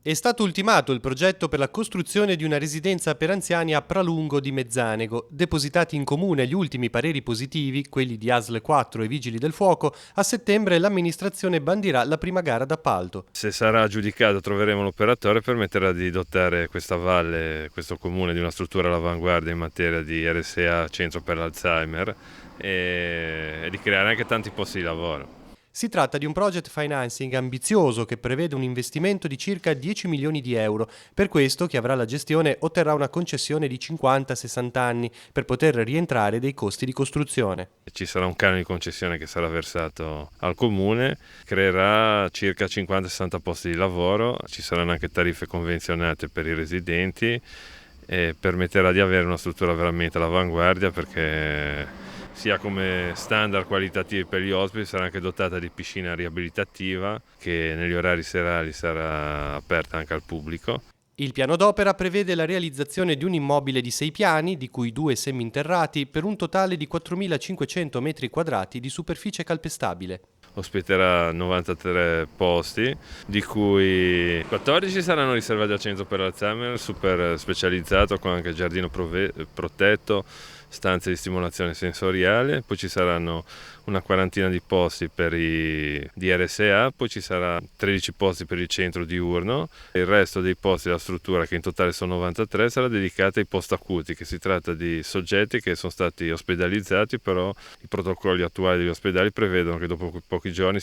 È stato ultimato il progetto per la costruzione di una residenza per anziani a Pralungo di Mezzanego. Depositati in comune gli ultimi pareri positivi, quelli di ASL 4 e Vigili del Fuoco, a settembre l'amministrazione bandirà la prima gara d'appalto. Se sarà aggiudicato troveremo l'operatore, permetterà di dotare questa valle, questo comune, di una struttura all'avanguardia in materia di RSA, Centro per l'Alzheimer, e di creare anche tanti posti di lavoro. Si tratta di un project financing ambizioso che prevede un investimento di circa 10 milioni di euro. Per questo chi avrà la gestione otterrà una concessione di 50-60 anni per poter rientrare dei costi di costruzione. Ci sarà un canone di concessione che sarà versato al comune, creerà circa 50-60 posti di lavoro, ci saranno anche tariffe convenzionate per i residenti e permetterà di avere una struttura veramente all'avanguardia, perché sia come standard qualitativi per gli ospiti sarà anche dotata di piscina riabilitativa che negli orari serali sarà aperta anche al pubblico. Il piano d'opera prevede la realizzazione di un immobile di 6 piani, di cui 2 seminterrati, per un totale di 4.500 metri quadrati di superficie calpestabile. Ospiterà 93 posti, di cui 14 saranno riservati al centro per l'Alzheimer, super specializzato, con anche giardino protetto, stanze di stimolazione sensoriale. Poi ci saranno una quarantina di posti per i DRSA, poi ci sarà 13 posti per il centro diurno. Il resto dei posti della struttura, che in totale sono 93, sarà dedicata ai post acuti, che si tratta di soggetti che sono stati ospedalizzati, però i protocolli attuali degli ospedali prevedono che dopo pochi giorni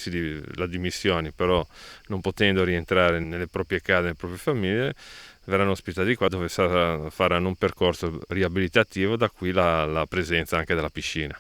la dimissioni, però non potendo rientrare nelle proprie case, nelle proprie famiglie, verranno ospitati qua, dove faranno un percorso riabilitativo, da qui la presenza anche della piscina.